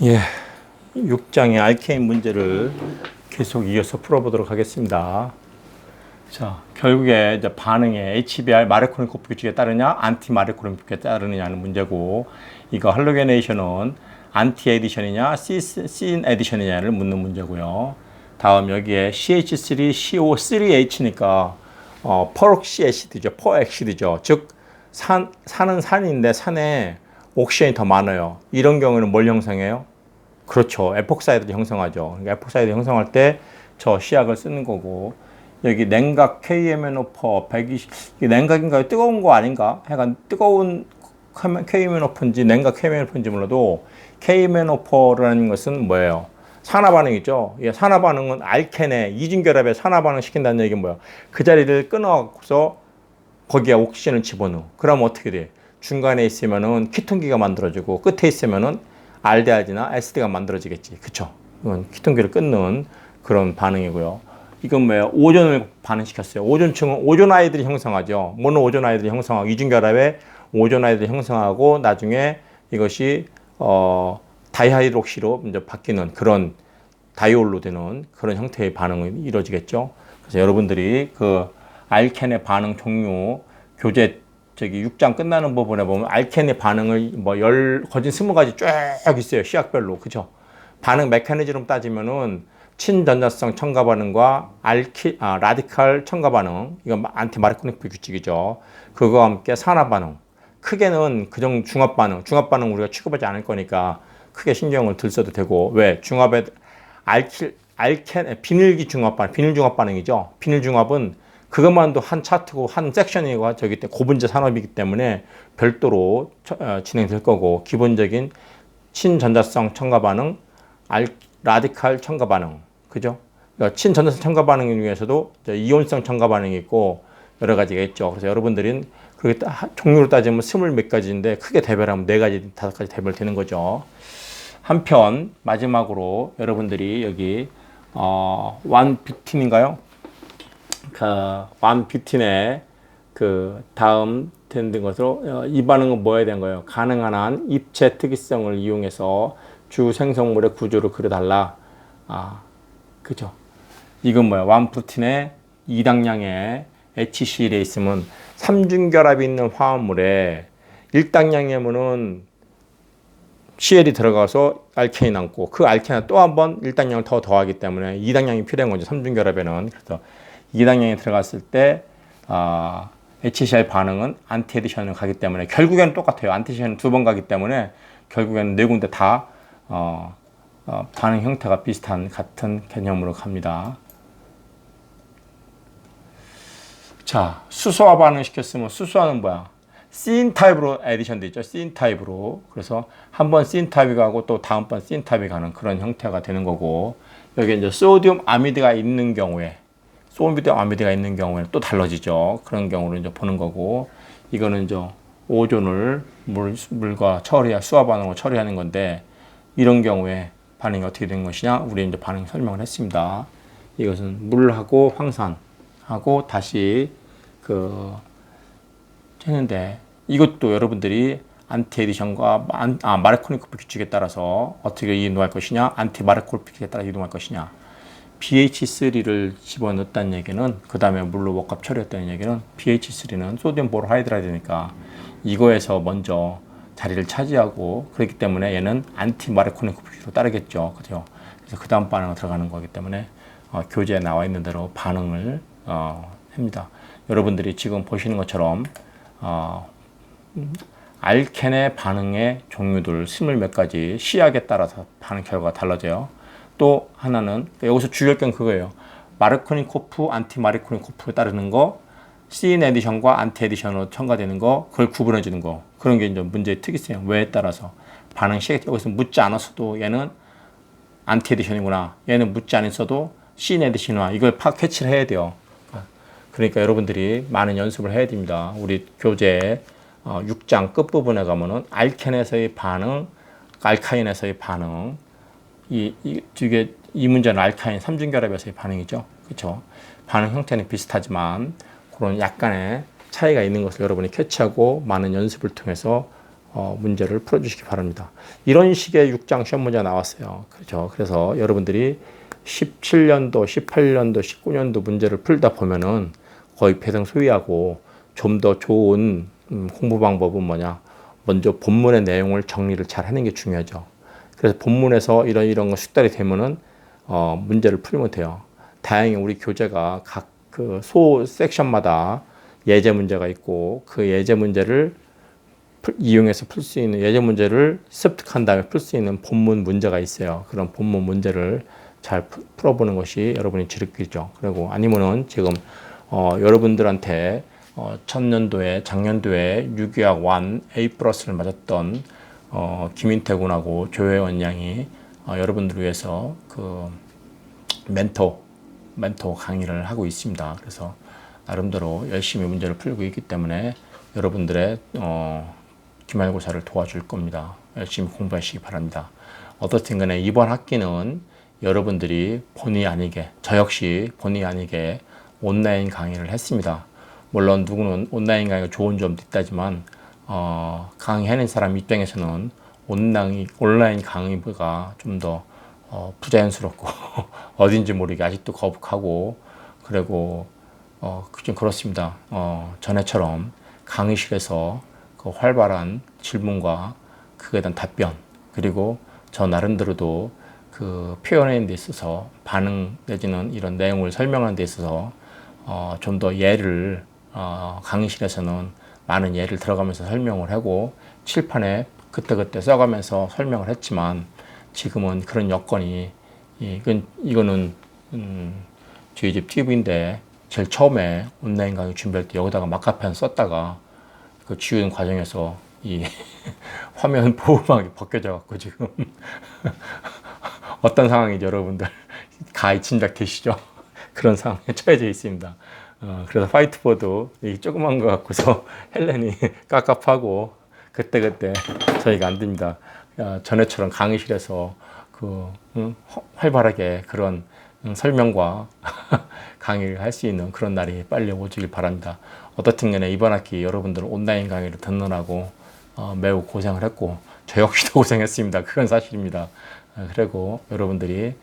예, 6장의 알케인 문제를 계속 이어서 풀어보도록 하겠습니다. 자, 결국에 이제 반응에 HBr 마르코니코프 규칙에 따르냐, 안티 마르코니코프 규칙에 따르느냐는 문제고, 이거 할로게네이션은 안티 에디션이냐, 씬 에디션이냐를 묻는 문제고요. 다음 여기에 CH3CO3H니까 퍼옥시 애시드죠, 퍼액시드죠. 즉 산은 산인데 산에 옥시전이 더 많아요. 이런 경우는 뭘 형성해요? 그렇죠. 에폭사이드를 형성하죠. 그러니까 에폭사이드 형성할 때 저 시약을 쓰는 거고, 여기 냉각 KMNO4 120, 냉각인가요? 뜨거운 거 아닌가? 약간 뜨거운 KMNO4인지 냉각 KMNO4인지 몰라도 KMNO4라는 것은 뭐예요? 산화 반응이죠. 예, 산화 반응은 알켄의 이중결합에 산화 반응 시킨다는 얘기는 뭐야? 그 자리를 끊어갖고서 거기에 옥시전을 집어넣어. 그럼 어떻게 돼? 중간에 있으면은 키톤기가 만들어지고 끝에 있으면은 알데하드나 에스드가 만들어지겠지. 그쵸? 이건 키톤기를 끊는 그런 반응이고요. 이건 뭐예요? 오존을 반응시켰어요. 오존층은 오존아이들이 형성하죠. 모노 오존아이들이 형성하고 이중결합에 오존아이들이 형성하고 나중에 이것이 다이하이드록시로 이제 바뀌는 그런 다이올로 되는 그런 형태의 반응이 이루어지겠죠. 그래서 여러분들이 그 알켄의 반응 종류 교재 저기 6장 끝나는 부분에 보면 알켄의 반응을 뭐 거진 20가지 쫙 있어요. 시약별로. 그죠? 반응 메커니즘으로 따지면은 친전자성 첨가 반응과 라디칼 첨가 반응. 이건 안티 마르코니프 규칙이죠. 그거와 함께 산화 반응. 크게는 그정 중합 반응. 중합 반응 우리가 취급하지 않을 거니까 크게 신경을 들 써도 되고. 왜? 중합에 비닐기 중합 반응. 비닐 중합 반응이죠. 비닐 중합은 그것만도 한 차트고 한 섹션이고 저기 때 고분자 산업이기 때문에 별도로 진행될 거고, 기본적인 친전자성 첨가 반응, 라디칼 첨가 반응, 그죠? 그러니까 친전자성 첨가 반응 중에서도 이온성 첨가 반응이 있고 여러 가지가 있죠. 그래서 여러분들은 그렇게 종류로 따지면 20몇 가지인데 크게 대별하면 4가지, 5가지 대별되는 거죠. 한편 마지막으로 여러분들이 여기 완뷰틴인가요? 그 완뷰틴의 그 다음 된 것으로 이 반응은 뭐에 대한 거예요? 가능한 한 입체 특이성을 이용해서 주 생성물의 구조를 그려달라. 그죠? 이건 뭐야? 완뷰틴의 2당량의 HCl에 있으면 3중결합이 있는 화합물에 1당량이면은 CL이 들어가서 알케인이 남고 그 알케인에 또 한 번 1당량을 더 더하기 때문에 2당량이 필요한 거죠. 3중결합에는. 그래서 2당량이 들어갔을 때 HCl 반응은 안티에디션을 가기 때문에 결국에는 똑같아요. 안티에디션은 2번 가기 때문에 결국에는 4군데 다 반응 형태가 비슷한 같은 개념으로 갑니다. 자, 수소화 반응 시켰으면 수소화는 뭐야? 씬 타입으로 에디션 돼 있죠. 씬 타입으로. 그래서 한번 씬 타입이 가고 또 다음번 씬 타입이 가는 그런 형태가 되는 거고, 여기 이제 소디움 아미드가 있는 경우에 소디움 아미드가 있는 경우에는 또 달라지죠. 그런 경우를 이제 보는 거고, 이거는 이제 오존을 물과 수화 반응으로 처리하는 건데, 이런 경우에 반응이 어떻게 되는 것이냐? 우리 이제 반응 설명을 했습니다. 이것은 물하고 황산하고 다시 했는데, 이것도 여러분들이 안티 에디션과 마르코니코프 규칙에 따라서 어떻게 이동할 것이냐, 안티 마르코니코프 규칙에 따라 이동할 것이냐. BH3를 집어넣었다는 얘기는, 그 다음에 물로 복합 처리했다는 얘기는, BH3는 소디움 보로하이드라이드니까 이거에서 먼저 자리를 차지하고, 그렇기 때문에 얘는 안티 마르코니코프 규칙으로 따르겠죠. 그죠? 그래서 그 다음 반응으로 들어가는 거기 때문에 교재에 나와 있는 대로 반응을 합니다. 여러분들이 지금 보시는 것처럼 알켄의 반응의 종류들 20몇 가지 시약에 따라서 반응 결과가 달라져요. 또 하나는 여기서 주요점 그거예요. 마르코니코프, 안티 마르코니코프에 따르는 거, 씬 에디션과 안티 에디션으로 첨가되는 거, 그걸 구분해 주는 거. 그런 게 이제 문제의 특이성이에요. 왜에 따라서 반응 시각 여기서 묻지 않았어도 얘는 안티 에디션이구나. 얘는 묻지 않았어도 씬 에디션이구나. 이걸 캐치를 해야 돼요. 그러니까 여러분들이 많은 연습을 해야 됩니다. 우리 교재 6장 끝부분에 가면은 알켄에서의 반응, 알카인에서의 반응, 이 문제는 알카인 3중결합에서의 반응이죠. 그렇죠? 반응 형태는 비슷하지만 그런 약간의 차이가 있는 것을 여러분이 캐치하고 많은 연습을 통해서 문제를 풀어주시기 바랍니다. 이런 식의 6장 시험 문제가 나왔어요. 그렇죠. 그래서 여러분들이 17년도, 18년도, 19년도 문제를 풀다 보면은 거의 패등소위하고 좀 더 좋은 공부 방법은 뭐냐? 먼저 본문의 내용을 정리를 잘 하는 게 중요하죠. 그래서 본문에서 이런 거 숙달이 되면은 문제를 풀면 돼요. 다행히 우리 교재가 각 그 소 섹션마다 예제 문제가 있고 그 예제 문제를 이용해서 풀 수 있는 예제 문제를 습득한 다음에 풀 수 있는 본문 문제가 있어요. 그런 본문 문제를 잘 풀어보는 것이 여러분이 지름길이죠. 그리고 아니면은 지금 여러분들한테 전년도에 작년도에 유기학 1 A 플러스를 맞았던 김인태 군하고 조혜원 양이 여러분들을 위해서 그 멘토 강의를 하고 있습니다. 그래서 나름대로 열심히 문제를 풀고 있기 때문에 여러분들의 기말고사를 도와줄 겁니다. 열심히 공부하시기 바랍니다. 어떻든 간에 이번 학기는 여러분들이 본의 아니게, 저 역시 본의 아니게 온라인 강의를 했습니다. 물론 누구는 온라인 강의가 좋은 점도 있다지만 강의하는 사람 입장에서는 온라인 강의가 좀 더 부자연스럽고 어딘지 모르게 아직도 거북하고 그리고 좀 그렇습니다. 전에처럼 강의실에서 그 활발한 질문과 그에 대한 답변 그리고 저 나름대로도 그 표현하는 데 있어서 반응 내지는 이런 내용을 설명하는 데 있어서 좀 더 예를 강의실에서는 많은 예를 들어가면서 설명을 하고 칠판에 그때그때 써가면서 설명을 했지만 지금은 그런 여건이 이거는 저희 집 팁인데 제일 처음에 온라인 강의 준비할 때 여기다가 마카펜 썼다가 그 지우는 과정에서 이 화면 보호막이 벗겨져 갖고 지금 어떤 상황인지 여러분들 가히 짐작되시죠? 그런 상황에 처해져 있습니다. 그래서 화이트보드 이 조그만 거 갖고서 헬렌이 깝깝하고 그때그때 저희가 안 됩니다. 전에처럼 강의실에서 활발하게 그런 설명과 강의를 할 수 있는 그런 날이 빨리 오길 바랍니다. 어떻든 간에 이번 학기 여러분들 온라인 강의를 듣느라고 매우 고생을 했고 저 역시도 고생했습니다. 그건 사실입니다. 그리고 여러분들이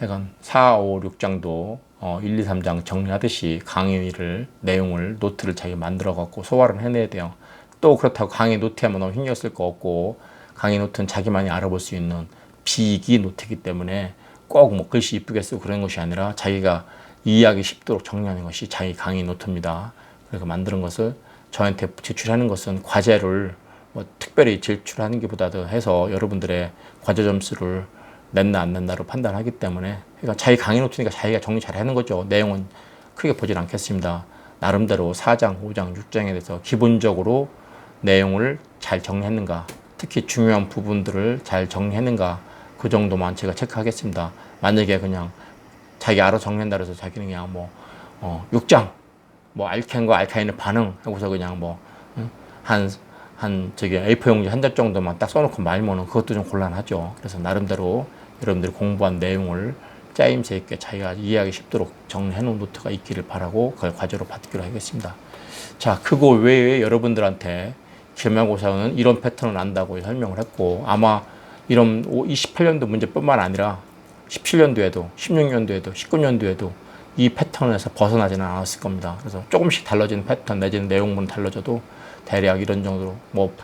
해간 4, 5, 6장도 1, 2, 3장 정리하듯이 강의를 내용을 노트를 자기가 만들어 갖고 소화를 해내야 돼요. 또 그렇다고 강의 노트에만 너무 신경 쓸 거 없고 강의 노트는 자기만이 알아볼 수 있는 비기 노트이기 때문에 꼭 뭐 글씨 이쁘게 쓰고 그런 것이 아니라 자기가 이해하기 쉽도록 정리하는 것이 자기 강의 노트입니다. 그래서 만드는 것을 저한테 제출하는 것은 과제를 뭐 특별히 제출하는 것보다도 해서 여러분들의 과제 점수를 냈나 안 냈나로 판단하기 때문에 그러니까 자기 강의 노트니까 자기가 정리 잘 하는 거죠. 내용은 크게 보진 않겠습니다. 나름대로 4장, 5장, 6장에 대해서 기본적으로 내용을 잘 정리했는가, 특히 중요한 부분들을 잘 정리했는가, 그 정도만 제가 체크하겠습니다. 만약에 그냥 자기 알아서 정리한다 그래서 자기는 그냥 6장, 알켄과 알카인의 반응 하고서 그냥 저기 A4 용지 한 장 정도만 딱 써놓고 말면은 그것도 좀 곤란하죠. 그래서 나름대로 여러분들이 공부한 내용을 짜임새 있게 자기가 이해하기 쉽도록 정리해 놓은 노트가 있기를 바라고 그걸 과제로 받기로 하겠습니다. 자, 그거 외에 여러분들한테 기말고사는 이런 패턴을 안다고 설명을 했고 아마 이런 28년도 문제뿐만 아니라 17년도에도 16년도에도 19년도에도 이 패턴에서 벗어나지는 않았을 겁니다. 그래서 조금씩 달라지는 패턴 내지는 내용물은 달라져도 대략 이런 정도로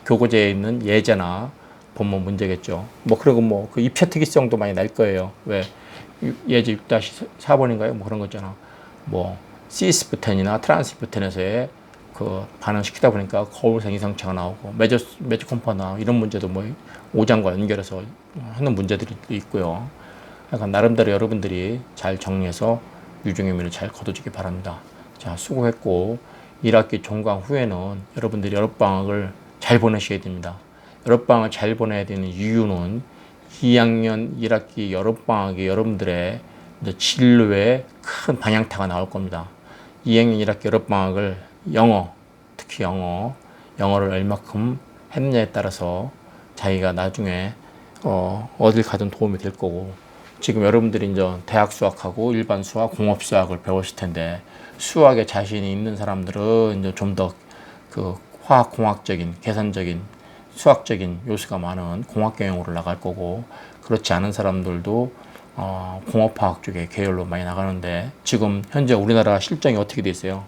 교과서에 있는 예제나 본문 문제겠죠. 그리고 그 입체 특이성도 많이 날 거예요. 왜 예제 6-4번인가요? 그런 거 있잖아. 시스부텐이나 트란스부텐에서의 그 반응시키다 보니까 거울상 이상차가 나오고 매주 컴퍼나 이런 문제도 5장과 연결해서 하는 문제들이 있고요. 약간 나름대로 여러분들이 잘 정리해서 유종의 미를 잘 거두시기 바랍니다. 자, 수고했고 1학기 종강 후에는 여러분들이 여름방학을 잘 보내셔야 됩니다. 여름방학을 잘 보내야 되는 이유는 2학년 1학기 여름방학이 여러분들의 진로에 큰 방향타가 나올 겁니다. 2학년 1학기 여름방학을 특히 영어를 얼마큼 했느냐에 따라서 자기가 나중에 어딜 가든 도움이 될 거고 지금 여러분들이 이제 대학 수학하고 일반 수학, 공업 수학을 배우실 텐데 수학에 자신이 있는 사람들은 이제 좀 더 그 화학공학적인, 계산적인, 수학적인 요소가 많은 공학 경영으로 나갈 거고, 그렇지 않은 사람들도 공업화학 쪽에 계열로 많이 나가는데, 지금 현재 우리나라 실정이 어떻게 돼 있어요?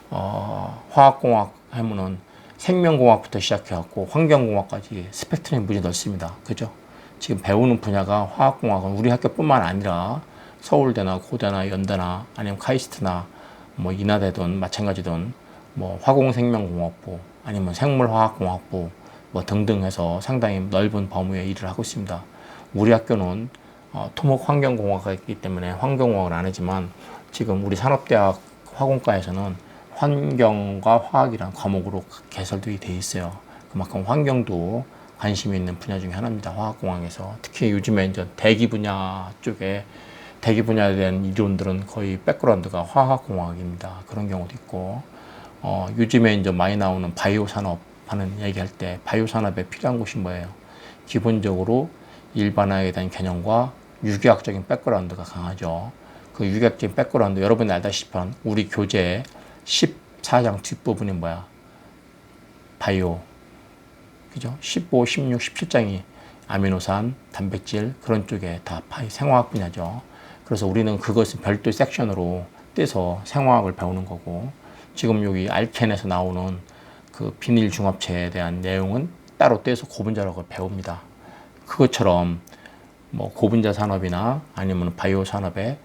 화학공학 하면은 생명공학부터 시작해갖고 환경공학까지 스펙트럼이 무지 넓습니다. 그죠? 지금 배우는 분야가 화학공학은 우리 학교뿐만 아니라 서울대나 고대나 연대나 아니면 카이스트나 뭐 인하대든 마찬가지든 뭐 화공생명공학부 아니면 생물화학공학부 뭐 등등 해서 상당히 넓은 범위의 일을 하고 있습니다. 우리 학교는 토목 환경공학이 있기 때문에 환경공학을 안 하지만 지금 우리 산업대학 화공과에서는 환경과 화학이라는 과목으로 개설되어 있어요. 그만큼 환경도 관심이 있는 분야 중에 하나입니다. 화학공학에서. 특히 요즘에 이제 대기 분야 쪽에 대기 분야에 대한 이론들은 거의 백그라운드가 화학공학입니다. 그런 경우도 있고, 요즘에 이제 많이 나오는 바이오 산업 하는 얘기할 때 바이오 산업에 필요한 것이 뭐예요? 기본적으로 일반화에 대한 개념과 유기학적인 백그라운드가 강하죠. 그 유기학적인 백그라운드 여러분이 알다시피 우리 교재 14장 뒷부분이 뭐야? 바이오. 그죠? 15, 16, 17장이 아미노산, 단백질 그런 쪽에 다 생화학 분야죠. 그래서 우리는 그것을 별도 섹션으로 떼서 생화학을 배우는 거고, 지금 여기 알켄에서 나오는 그 비닐 중합체에 대한 내용은 따로 떼서 고분자력을 배웁니다. 그것처럼 뭐 고분자 산업이나 아니면 바이오 산업의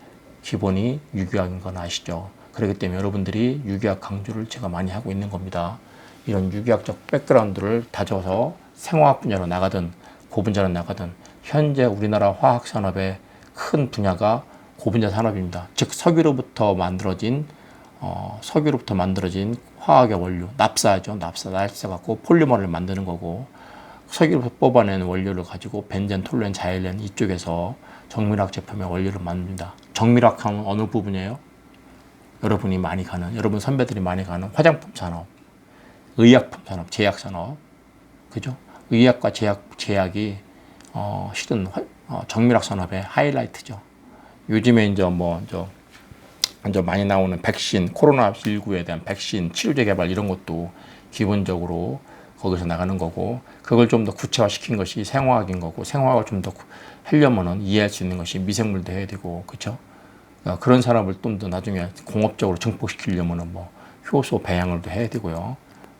기본이 유기학인 건 아시죠? 그렇기 때문에 여러분들이 유기학 강조를 제가 많이 하고 있는 겁니다. 이런 유기학적 백그라운드를 다져서 생화학 분야로 나가든 고분자로 나가든 현재 우리나라 화학 산업의 큰 분야가 고분자 산업입니다. 즉 석유로부터 만들어진 화학의 원료, 납사죠. 납사 갖고 폴리머를 만드는 거고, 석유로부터 뽑아낸 원료를 가지고 벤젠, 톨루엔, 자일렌 이쪽에서 정밀화학 제품의 원료를 만듭니다. 정밀화학하면 어느 부분이에요? 여러분이 많이 가는, 여러분 선배들이 많이 가는 화장품 산업, 의약품 산업, 제약 산업, 그죠? 의약과 제약이 실은 정밀학 산업의 하이라이트죠. 요즘에 이제 많이 나오는 백신, 코로나19에 대한 백신, 치료제 개발 이런 것도 기본적으로 거기서 나가는 거고, 그걸 좀 더 구체화시킨 것이 생화학인 거고, 생화학을 좀 더 하려면은 이해할 수 있는 것이 미생물도 해야 되고, 그렇죠? 그런 산업을 좀 더 나중에 공업적으로 증폭시키려면은 뭐 효소 배양을 또 해야 되고요.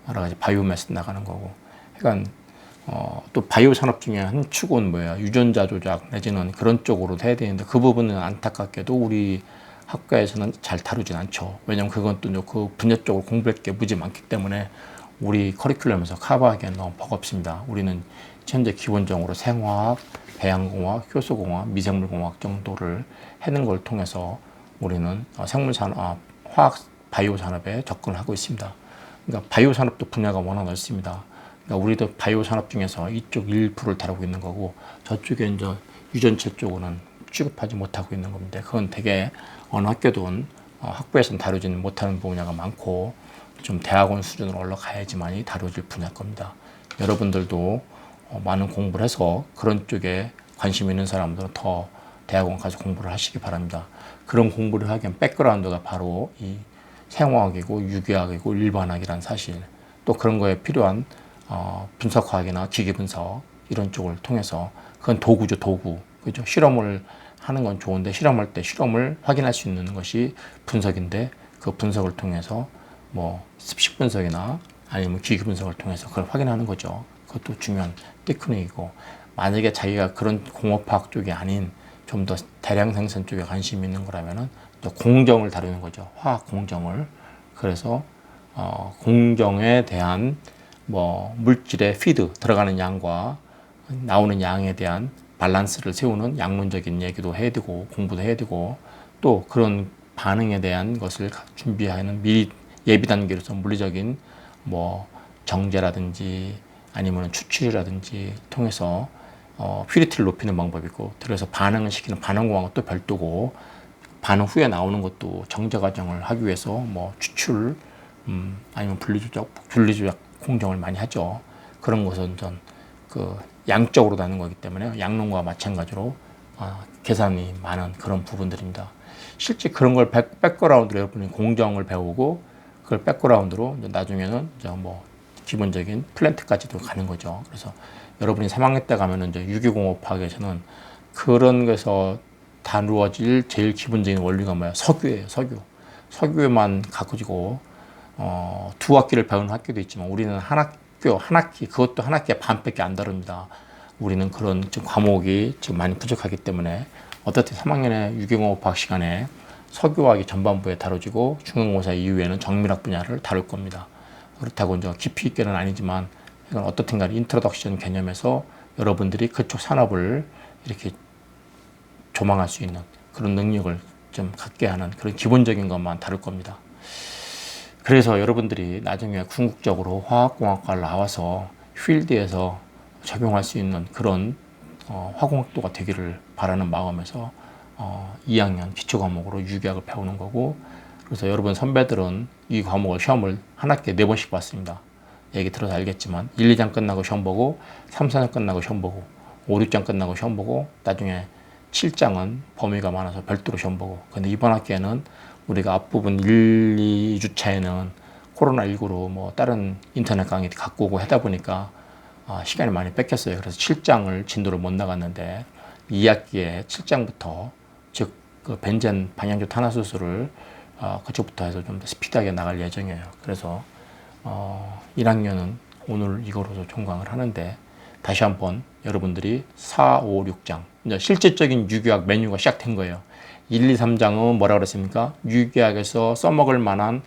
여러 가지 바이오매스 나가는 거고. 그러니까 또 바이오 산업 중에 한 축은 뭐예요? 유전자 조작 내지는 그런 쪽으로 해야 되는데 그 부분은 안타깝게도 우리 학과에서는 잘 다루진 않죠. 왜냐면 그건 또 그 분야 쪽으로 공부할 게 무지 많기 때문에 우리 커리큘럼에서 커버하기엔 너무 버겁습니다. 우리는 현재 기본적으로 생화학, 배양공학, 효소공학, 미생물공학 정도를 해는 걸 통해서 우리는 생물산업, 화학, 바이오 산업에 접근을 하고 있습니다. 그러니까 바이오 산업도 분야가 워낙 넓습니다. 그러니까 우리도 바이오 산업 중에서 이쪽 일부를 다루고 있는 거고, 저쪽에 이제 유전체 쪽은 취급하지 못하고 있는 겁니다. 그건 되게 어느 학교든 학부에서는 다루지는 못하는 분야가 많고, 좀 대학원 수준으로 올라가야지만이 다뤄질 분야일 겁니다. 여러분들도 많은 공부를 해서 그런 쪽에 관심 있는 사람들은 더 대학원 가서 공부를 하시기 바랍니다. 그런 공부를 하기엔 백그라운드가 바로 이 생화학이고 유기학이고 일반학이란 사실, 또 그런 거에 필요한 분석화학이나 기계분석 이런 쪽을 통해서, 그건 도구죠, 도구. 그죠? 실험을 하는 건 좋은데 실험할 때 실험을 확인할 수 있는 것이 분석인데, 그 분석을 통해서 뭐 습식 분석이나 아니면 기계 분석을 통해서 그걸 확인하는 거죠. 그것도 중요한 테크닉이고, 만약에 자기가 그런 공업화학 쪽이 아닌 좀 더 대량 생산 쪽에 관심이 있는 거라면은 공정을 다루는 거죠. 화학 공정을. 그래서 공정에 대한 뭐 물질의 피드 들어가는 양과 나오는 양에 대한 밸런스를 세우는 약론적인 얘기도 해야 되고 공부도 해야 되고, 또 그런 반응에 대한 것을 준비하는 미리 예비 단계로서 물리적인 뭐 정제라든지 아니면 추출이라든지 통해서 퓨리티를 높이는 방법이 있고, 그래서 반응을 시키는 반응공학은 또 별도고, 반응 후에 나오는 것도 정제 과정을 하기 위해서 뭐 추출 아니면 분리조작 공정을 많이 하죠. 그런 것은 전 그 양적으로 나는 거기 때문에 양론과 마찬가지로 계산이 많은 그런 부분들입니다. 실제 그런 걸 백그라운드로 여러분이 공정을 배우고, 그걸 백그라운드로 나중에는 뭐 기본적인 플랜트까지도 가는 거죠. 그래서 여러분이 3학년 때 가면은 이제 유기공업학에서는 그런 거에서 다루어질 제일 기본적인 원리가 뭐야? 석유예요, 석유. 석유만 가지고 두 학기를 배우는 학교도 있지만 우리는 한 학기, 그것도 한 학기에 반밖에 안 다룹니다. 우리는 그런 좀 과목이 좀 많이 부족하기 때문에 어떻든 3학년에 유기공업학 시간에 석유화학이 전반부에 다뤄지고 중간고사 이후에는 정밀학 분야를 다룰 겁니다. 그렇다고 이제 깊이 있게는 아니지만 이건 어떻든 간에 인트로덕션 개념에서 여러분들이 그쪽 산업을 이렇게 조망할 수 있는 그런 능력을 좀 갖게 하는 그런 기본적인 것만 다룰 겁니다. 그래서 여러분들이 나중에 궁극적으로 화학공학과를 나와서 필드에서 적용할 수 있는 그런 화공학도가 되기를 바라는 마음에서 2학년 기초과목으로 유기학을 배우는 거고, 그래서 여러분 선배들은 이 과목을 시험을 한 학기에 4번씩 봤습니다. 얘기 들어서 알겠지만 1, 2장 끝나고 시험 보고 3, 4장 끝나고 시험 보고 5, 6장 끝나고 시험 보고 나중에 7장은 범위가 많아서 별도로 시험 보고. 근데 이번 학기에는 우리가 앞부분 1, 2주차에는 코로나19로 뭐 다른 인터넷 강의 갖고 오고 하다 보니까 시간이 많이 뺏겼어요. 그래서 7장을 진도를 못 나갔는데 2학기에 7장부터 즉 그 벤젠 방향조 탄화수소를 그쪽부터 해서 좀 더 스피드하게 나갈 예정이에요. 그래서 1학년은 오늘 이거로도 종강을 하는데 다시 한번 여러분들이 4, 5, 6장 이제 실질적인 유기학 메뉴가 시작된 거예요. 1, 2, 3장은 뭐라 그랬습니까? 유기학에서 써먹을 만한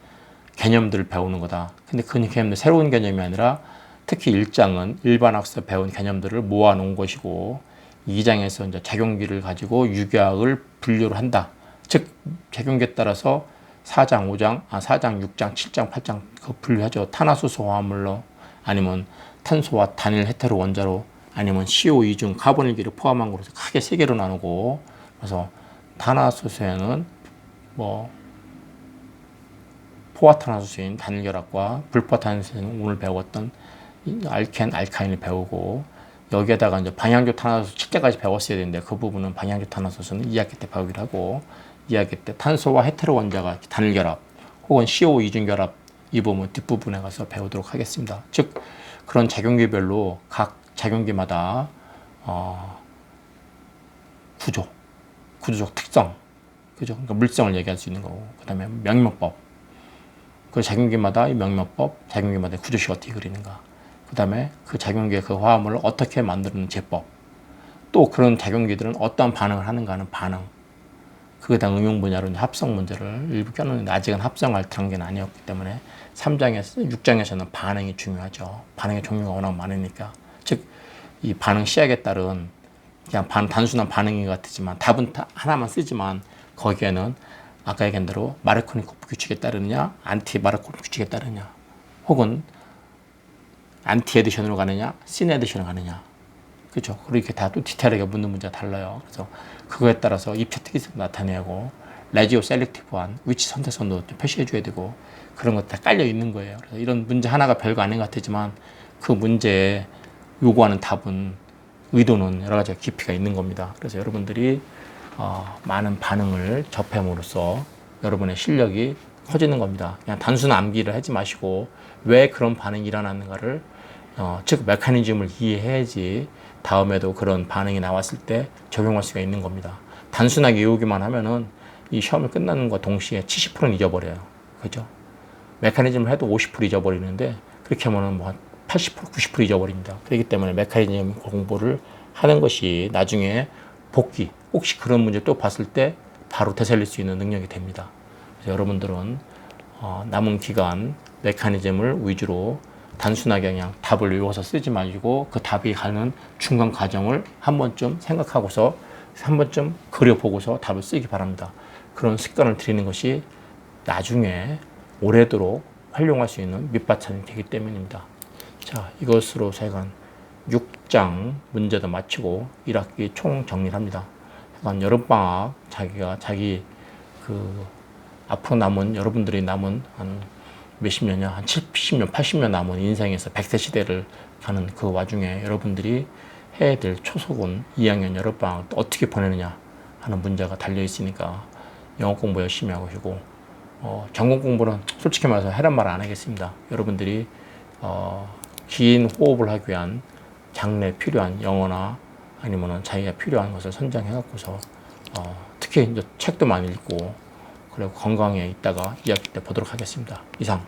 개념들을 배우는 거다. 근데 그 개념들 새로운 개념이 아니라 특히 1장은 일반 학습 배운 개념들을 모아 놓은 것이고 2장에서 이제 작용기를 가지고 유기학을 분류를 한다. 즉 작용기에 따라서 4장, 6장, 7장, 8장 그 분류하죠. 탄화수소 화합물로 아니면 탄소와 단일 헤테로 원자로 아니면 CO2 중 카본 일기를 포함한 것으로 크게 3개로 나누고, 그래서 탄화수소에는 뭐 포화탄화수소인 단일결합과 불포탄화수소는 오늘 배웠던 알켄, 알카인을 배우고 여기에다가 이제 방향조 탄화수소 7개까지 배웠어야 되는데 그 부분은 방향조 탄화수소는 2학기 때 배우기로 하고 2학기 때 탄소와 헤테로 원자가 단일결합 혹은 CO 이중결합 이 부분 뒷부분에 가서 배우도록 하겠습니다. 즉 그런 작용기별로 각 작용기마다 구조적 특성, 그죠? 그러니까 물성을 얘기할 수 있는 거고, 그 다음에 명명법, 그 작용기마다 이 명명법, 작용기마다 구조식 어떻게 그리는가, 그 다음에 그 작용기의 그 화합물을 어떻게 만드는 제법, 또 그런 작용기들은 어떠한 반응을 하는가 하는 반응, 그에 대한 응용 분야로 합성 문제를 일부 껴놓는데 아직은 합성할 단계는 아니었기 때문에 3장에서 6장에서는 반응이 중요하죠. 반응의 종류가 워낙 많으니까. 즉 이 반응 시약에 따른 그냥 단순한 반응인 것 같지만 답은 하나만 쓰지만 거기에는 아까 얘기한 대로 마르코니코프 규칙에 따르느냐 안티 마르코니코프 규칙에 따르느냐 혹은 안티 에디션으로 가느냐 신 에디션으로 가느냐, 그렇죠. 그렇게 다 또 디테일하게 묻는 문제가 달라요. 그래서 그거에 따라서 입체 특이성도 나타내고 레지오 셀렉티브한 위치 선택선도 좀 표시해 줘야 되고 그런 거 다 깔려 있는 거예요. 그래서 이런 문제 하나가 별거 아닌 것 같지만 그 문제에 요구하는 답은 의도는 여러 가지 깊이가 있는 겁니다. 그래서 여러분들이 많은 반응을 접함으로써 여러분의 실력이 커지는 겁니다. 그냥 단순 암기를 하지 마시고 왜 그런 반응이 일어나는가를 즉 메커니즘을 이해해야지 다음에도 그런 반응이 나왔을 때 적용할 수가 있는 겁니다. 단순하게 외우기만 하면은 이 시험을 끝나는 것 동시에 70%는 잊어버려요. 그죠? 메커니즘을 해도 50% 잊어버리는데 그렇게 하면은 뭐 80%, 90% 잊어버립니다. 그렇기 때문에 메커니즘 공부를 하는 것이 나중에 복귀, 혹시 그런 문제 또 봤을 때 바로 되살릴 수 있는 능력이 됩니다. 그래서 여러분들은 남은 기간 메커니즘을 위주로 단순하게 그냥 답을 외워서 쓰지 마시고 그 답이 가는 중간 과정을 한 번쯤 생각하고서 한 번쯤 그려보고서 답을 쓰기 바랍니다. 그런 습관을 들이는 것이 나중에 오래도록 활용할 수 있는 밑받침이 되기 때문입니다. 자, 이것으로 제가 6장 문제도 마치고 1학기 총 정리를 합니다. 여름방학 자기 앞으로 남은 여러분들이 남은 한 몇십 년이야, 한 70년, 80년 남은 인생에서 100세 시대를 가는 그 와중에 여러분들이 해야 될 초속은 2학년 여름방학 어떻게 보내느냐 하는 문제가 달려 있으니까 영어 공부 열심히 하고 계시고 전공 공부는 솔직히 말해서 해란 말 안 하겠습니다. 여러분들이 긴 호흡을 하기 위한 장래에 필요한 영어나 아니면은 자기가 필요한 것을 선정해 갖고서 특히 이제 책도 많이 읽고 그리고 건강에 있다가 이야기 때 보도록 하겠습니다. 이상.